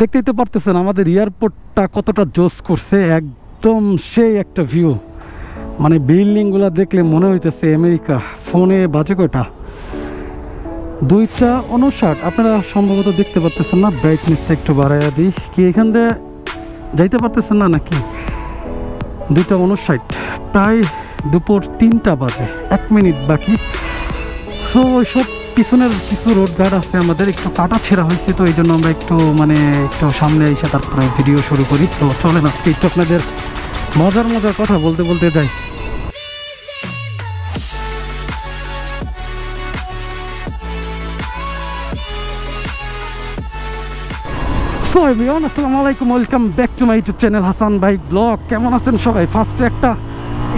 দেখতেই তো পারতেছেন আমাদের এয়ারপোর্টটা কতটা জোস করছে, একদম সেই একটা ভিউ। মানে বিল্ডিংগুলো দেখলে মনে হইতেছে আমেরিকা। ফোনে বাজে কয়টা? 2:59। আপনারা সম্ভবত দেখতে পারতেছেন না, ব্রাইটনেসটা একটু বাড়াইয়া দিই। কি এখান দিয়ে যাইতে পারতেছেন না নাকি? 2:59, প্রায় দুপুর 3টা বাজে, 1 মিনিট বাকি। সো ওইসব পিছনের কিছু রোড গার্ড আছে আমাদের, একটু কাটা ছেঁড়া হয়েছে, তো এই জন্য আমরা একটু একটু সামনে এসে তারপরে ভিডিও শুরু করি। তো চলেন আজকে একটু আপনাদের মজার মজার কথা বলতে বলতে যাই। সো এভরিওয়ান, আসসালামু আলাইকুম, welcome back to my YouTube channel Hasan ভাই ব্লগ। কেমন আছেন সবাই? ফার্স্টে একটা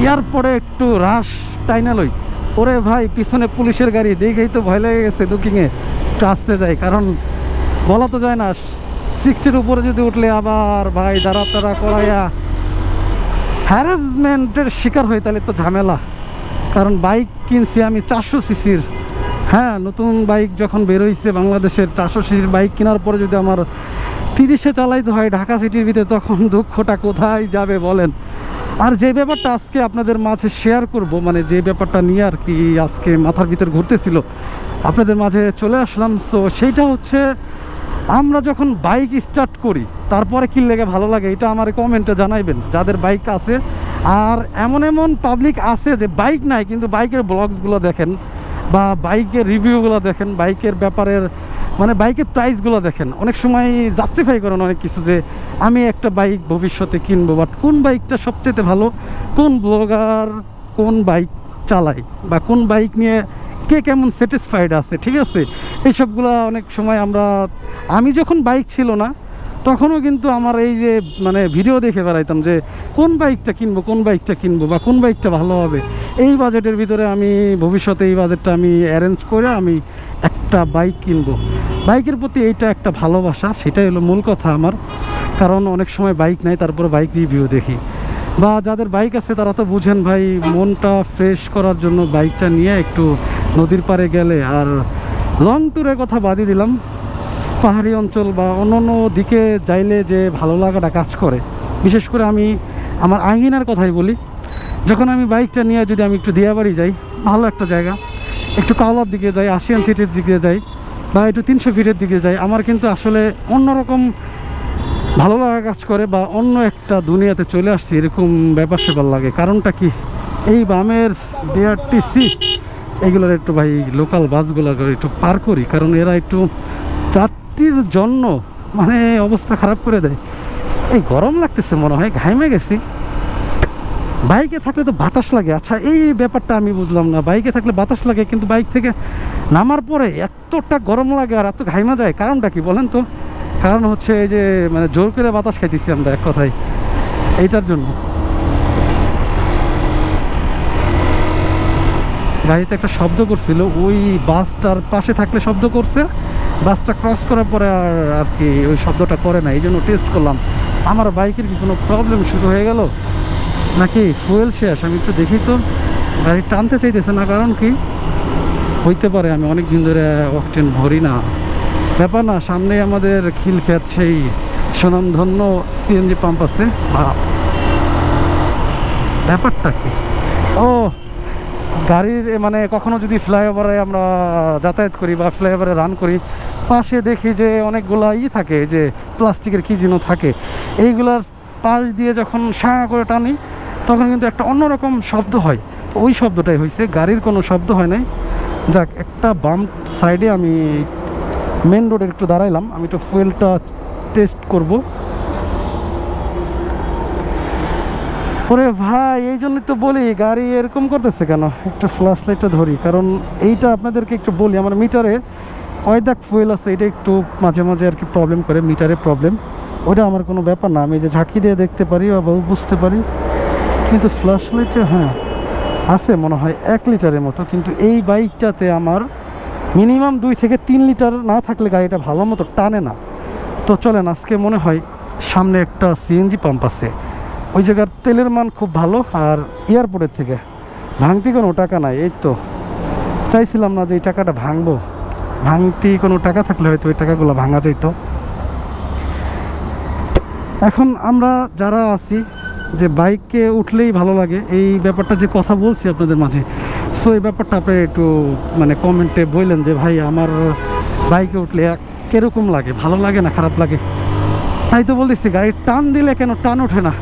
এয়ারপোর্টে একটু রাশ টাইনা লই। ওরে ভাই, পিছনে পুলিশের গাড়ি দেখেই তো ভয় লেগে গেছে। দুকিংয়ে একটু আসতে যাই, কারণ বলা তো যায় না, 60-র উপরে যদি উঠলে আবার ভাই দাঁড়া তারা করাইয়া হ্যারাসমেন্টের শিকার হই, তাহলে তো ঝামেলা। কারণ বাইক কিনছি আমি 400 সিসির। হ্যাঁ, নতুন বাইক যখন বেরোইছে বাংলাদেশের 400 সিসির বাইক কেনার পরে যদি আমার 30-এ চালাইতে হয় ঢাকা সিটির ভিতরে, তখন দুঃখটা কোথায় যাবে বলেন। আর যে ব্যাপারটা আজকে আপনাদের মাঝে শেয়ার করব, মানে যে ব্যাপারটা নিয়ে আর কি আজকে মাথার ভিতর ঘুরতেছিল, আপনাদের মাঝে চলে আসলাম। সো সেইটা হচ্ছে, আমরা যখন বাইক স্টার্ট করি তারপরে কি লেগে ভালো লাগে, এটা আমার কমেন্টে জানাইবেন যাদের বাইক আছে। আর এমন এমন পাবলিক আছে যে বাইক নাই কিন্তু বাইকের ব্লগসগুলো দেখেন বা বাইকের রিভিউগুলো দেখেন, বাইকের ব্যাপারের মানে বাইকের প্রাইসগুলো দেখেন, অনেক সময় জাস্টিফাই করেন অনেক কিছু যে আমি একটা বাইক ভবিষ্যতে কিনবো, বাট কোন বাইকটা সবচেয়ে ভালো, কোন ব্লগার কোন বাইক চালায় বা কোন বাইক নিয়ে কে কেমন স্যাটিসফাইড আছে, ঠিক আছে, এইসবগুলো অনেক সময় আমি যখন বাইক ছিল না তখনও কিন্তু আমার এই যে মানে ভিডিও দেখে বেড়াইতাম যে কোন বাইকটা কিনবো, কোন বাইকটা কিনবো বা কোন বাইকটা ভালো হবে। এই বাজেটের ভিতরে আমি ভবিষ্যতে এই বাজেটটা আমি অ্যারেঞ্জ করে আমি একটা বাইক কিনবো। বাইকের প্রতি এইটা একটা ভালোবাসা, সেটাই হলো মূল কথা আমার। কারণ অনেক সময় বাইক নাই, তারপরে বাইক রিভিউ দেখি, বা যাদের বাইক আছে তারা তো বুঝেন ভাই, মনটা ফ্রেশ করার জন্য বাইকটা নিয়ে একটু নদীর পাড়ে গেলে, আর লং ট্যুরের কথা বাদই দিলাম, পাহাড়ি অঞ্চল বা অন্য দিকে যাইলে যে ভালো লাগাটা কাজ করে। বিশেষ করে আমি আমার আঙ্গিনার কথাই বলি, যখন আমি বাইকটা নিয়ে যদি আমি একটু দিয়াবাড়ি যাই, ভালো একটা জায়গা, একটু কাওলার দিকে যাই, আশিয়ান সিটির দিকে যাই, বা একটু 300 ফিটের দিকে যাই, আমার কিন্তু আসলে অন্যরকম ভালো লাগা কাজ করে, বা অন্য একটা দুনিয়াতে চলে আসছি এরকম ব্যাপার সেপার লাগে। কারণটা কি, এই বামের বিআরটিসি এগুলোর একটু ভাই লোকাল বাসগুলো একটু পার করি, কারণ এরা একটু যাত্রীর জন্য মানে অবস্থা খারাপ করে দেয়। এই গরম লাগতেছে মনে হয়, ঘাইমে গেছি। বাইকে থাকলে তো বাতাস লাগে, আচ্ছা এই ব্যাপারটা আমি বুঝলাম না, বাইকে থাকলে বাতাস লাগে কিন্তু বাইক থেকে নামার পরে এতটা গরম লাগে আর এত ঘাইমা যায়, কারণটা কি বলেন তো? কারণ হচ্ছে এই যে মানে জোর করে বাতাস খাইতেছি আমরা, এক কথায় এইটার জন্য। গাড়িতে একটা শব্দ করছিল, ওই বাসটার পাশে থাকলে শব্দ করছে, বাসটা ক্রস করার পরে আর কি ওই শব্দটা করে না, এই জন্য টেস্ট করলাম আমার বাইকের কি কোনো প্রবলেম শুরু হয়ে গেল নাকি ফুয়েল শেষ। আমি একটু দেখি তো, গাড়ি টানতে চাইতেছে না, কারণ কি হইতে পারে আমি অনেক দিন ধরে অকটেন ভরি না, ব্যাপার না। সামনে আমাদের খিলখ্যাত সেই সুনামধন্য সিএনজি পাম্প আছে। ব্যাপারটা কি, ও গাড়ির মানে কখনো যদি ফ্লাইওভারে আমরা যাতায়াত করি বা ফ্লাইওভারে রান করি, পাশে দেখি যে অনেকগুলা থাকে, যে প্লাস্টিকের কি যেন থাকে, এইগুলার পাশ দিয়ে যখন সাঁ করে টানি তখন কিন্তু একটা অন্যরকম শব্দ হয়। ওই শব্দটাই হয়েছে, গাড়ির কোনো শব্দ হয় নাই। যাক, একটা বাম সাইডে আমি মেন রোডে একটু দাঁড়াইলাম, আমি একটু ফুয়েলটা টেস্ট করব। ওরে ভাই, এই জন্যই তো বলি গাড়ি এরকম করতেছে কেন। একটু ফ্ল্যাশ লাইটটা ধরি, কারণ এইটা আপনাদেরকে একটু বলি, আমার মিটারে কয়দাক ফুয়েল আছে, এটা একটু মাঝে মাঝে আর কি প্রবলেম করে, মিটারে প্রবলেম। ওটা আমার কোনো ব্যাপার না, আমি যে ঝাঁকি দিয়ে দেখতে পারি বা বুঝতে পারি, কিন্তু ফ্ল্যাশ লাইটে হ্যাঁ আছে মনে হয় 1 লিটারের মতো। কিন্তু এই বাইকটাতে আমার মিনিমাম 2 থেকে 3 লিটার না থাকলে গাড়িটা ভালো মতো টানে না। তো চলেন, আজকে মনে হয় সামনে একটা সিএনজি পাম্প আছে, ওই জায়গার তেলের মান খুব ভালো, আর এয়ারপোর্টের থেকে ভাঙতি কোনো টাকা নাই। এই তো চাইছিলাম না যে এই টাকাটা ভাঙবো, ভাঙতি কোনো টাকা থাকলে হয়তো ওই টাকাগুলো ভাঙা যেত। এখন আমরা যারা আছি যে বাইকে উঠলেই ভালো লাগে, এই ব্যাপারটা যে কথা বলছি আপনাদের মাঝে, সো এই ব্যাপারটা আপনি একটু মানে কমেন্টে বললেন যে ভাই আমার বাইকে উঠলে কীরকম লাগে, ভালো লাগে না খারাপ লাগে। তাই তো বলতেছি গাড়ি টান দিলে কেন টান ওঠে না।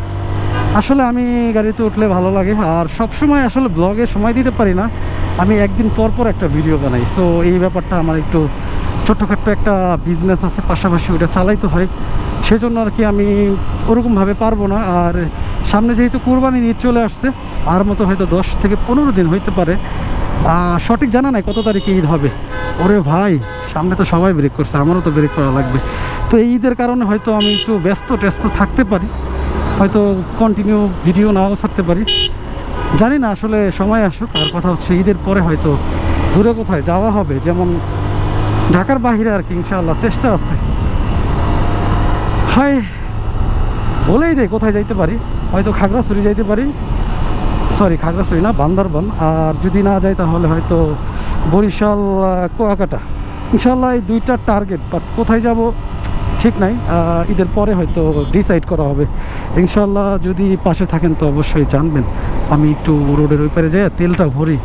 আসলে আমি গাড়িতে উঠলে ভালো লাগে, আর সবসময় আসলে ব্লগে সময় দিতে পারি না, আমি একদিন পর পর একটা ভিডিও বানাই। সো এই ব্যাপারটা আমার একটু ছোটোখাটো একটা বিজনেস আছে পাশাপাশি, ওটা চালাইতে হয়, সেজন্য আর কি আমি ওরকমভাবে পারবো না। আর সামনে যেহেতু কুরবানি ঈদ চলে আসছে, আর মতো হয়তো 10 থেকে 15 দিন হইতে পারে, সঠিক জানা নাই কত তারিখে ঈদ হবে। ওরে ভাই সামনে তো সবাই ব্রেক করছে, আমারও তো ব্রেক করা লাগবে। তো এই ঈদের কারণে হয়তো আমি একটু ব্যস্ত থাকতে পারি, হয়তো কন্টিনিউ ভিডিও নাও ছাড়তে পারি, জানি না আসলে সময় আসুক। আর কথা হচ্ছে ঈদের পরে হয়তো দূরে কোথায় যাওয়া হবে, যেমন ঢাকার বাইরে আর কি, ইনশাআল্লাহ চেষ্টা আছে। হয় বলেই দে কোথায় যাইতে পারি, হয়তো খাগড়াছড়ি যাইতে পারি, সরি খাগড়াছড়ি না, বান্দরবান। আর যদি না যাই তাহলে হয়তো বরিশাল, কুয়াকাটা, ইনশাআল্লাহ এই দুইটা টার্গেট। বাট কোথায় যাব ঠিক নাই, ঈদের পরে হয়তো ডিসাইড করা হবে ইনশাআল্লাহ। যদি পাশে থাকেন তো অবশ্যই জানবেন। আমি একটু রোডের ওই পারে যাই, তেলটা ভরি।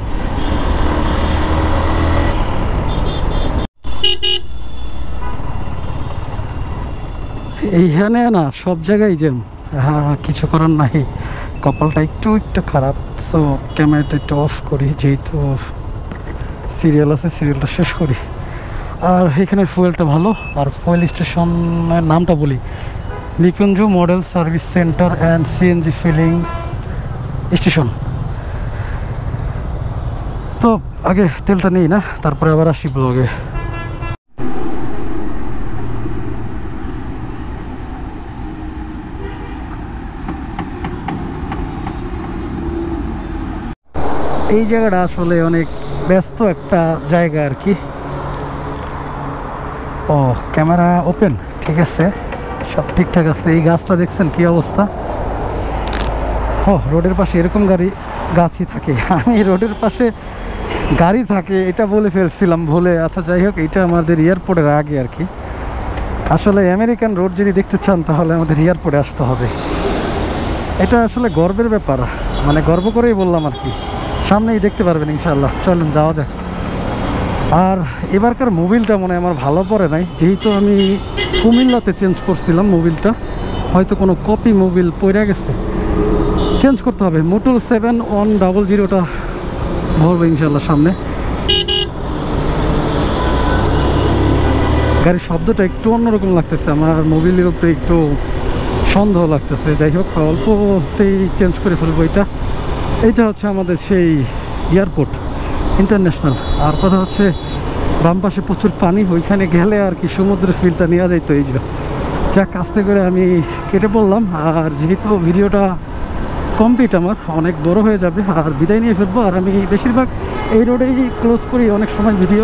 এইখানে না সব জায়গায় জ্যাম, কিছু করার নাই, কপালটা একটু খারাপ। সো ক্যামেরাটা একটু অফ করি, যেহেতু সিরিয়াল আছে সিরিয়ালটা শেষ করি। আর এখানে ফুয়েলটা ভালো। আর ফুয়েল স্টেশনের নামটা বলি, Nikunja model service centre and CNG fillings station. তো আগে তেলটা নেই না, তারপরে আবার আসি ব্লগে। এই জায়গাটা আসলে অনেক ব্যস্ত একটা জায়গা আর কি। ও ক্যামেরা ওপেন, ঠিক আছে, সব ঠিকঠাক আছে। এই গাছটা দেখছেন কি অবস্থা? ও রোডের পাশে এরকম গাছই থাকে। আমি রোডের পাশে গাড়ি থাকে এটা বলে ফেলছিলাম ভুলে। আচ্ছা যাই হোক, এটা আমাদের এয়ারপোর্টের আগে আর কি। আসলে আমেরিকান রোড যদি দেখতে চান তাহলে আমাদের এয়ারপোর্টে আসতে হবে। এটা আসলে গর্বের ব্যাপার, মানে গর্ব করেই বললাম আর কি। সামনেই দেখতে পারবেন ইনশাআল্লাহ। চলুন যাওয়া যাক। আর এবারকার মোবিলটা মনে হয় আমার ভালো পড়ে নাই, যেহেতু আমি কুমিল্লাতে চেঞ্জ করছিলাম মোবিলটা, হয়তো কোনো কপি মোবিল পড়ে গেছে, চেঞ্জ করতে হবে। মোটর 7100টা ভরবো ইনশাআল্লাহ সামনে। গাড়ির শব্দটা একটু অন্যরকম লাগতেছে, আমার মোবিলের উপরে একটু সন্দেহ লাগতেছে। যাই হোক, অল্পতেই চেঞ্জ করে ফেলবো এটা। এইটা হচ্ছে আমাদের সেই এয়ারপোর্ট ইন্টারন্যাশনাল। আর কথা হচ্ছে বাম পাশে প্রচুর পানি, ওইখানে গেলে আর কি সমুদ্রের ফিলটা নেওয়া যাইতো। এই যে যাক, আস্তে করে আমি কেটে পড়লাম। আর যেহেতু ভিডিওটা কমপ্লিট আমার অনেক বড় হয়ে যাবে, আর বিদায় নিয়ে ফেলবো। আর আমি বেশিরভাগ এই রোডেই ক্লোজ করি অনেক সময় ভিডিও,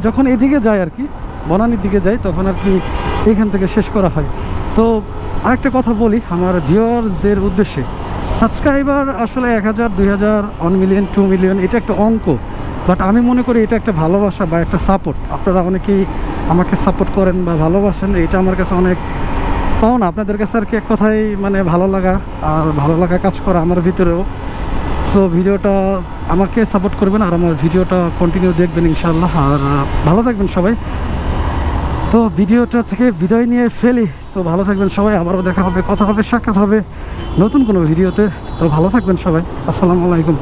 যখন এদিকে যাই আর কি, বনানীর দিকে যাই, তখন আর কি এইখান থেকে শেষ করা হয়। তো আরেকটা কথা বলি আমার ভিউয়ার্সদের উদ্দেশ্যে, সাবস্ক্রাইবার আসলে 1000, 2000, 1 মিলিয়ন, 2 মিলিয়ন এটা একটা অঙ্ক, বাট আমি মনে করি এটা একটা ভালোবাসা বা একটা সাপোর্ট। আপনারা অনেকেই আমাকে সাপোর্ট করেন বা ভালোবাসেন, এটা আমার কাছে অনেক পাওনা। আপনাদের কাছে আর কি এক কথাই মানে ভালো লাগা, আর ভালো লাগা কাজ করা আমার ভিতরেও। সো ভিডিওটা আমাকে সাপোর্ট করবেন আর আমার ভিডিওটা কন্টিনিউ দেখবেন ইনশাআল্লাহ। আর ভালো থাকবেন সবাই। তো ভিডিওটা থেকে বিদায় নিয়ে ফেলি। তো ভালো থাকবেন সবাই, আবারও দেখা হবে, কথা হবে, সাক্ষাৎ হবে নতুন কোনো ভিডিওতে। তো ভালো থাকবেন সবাই, আসসালামু আলাইকুম।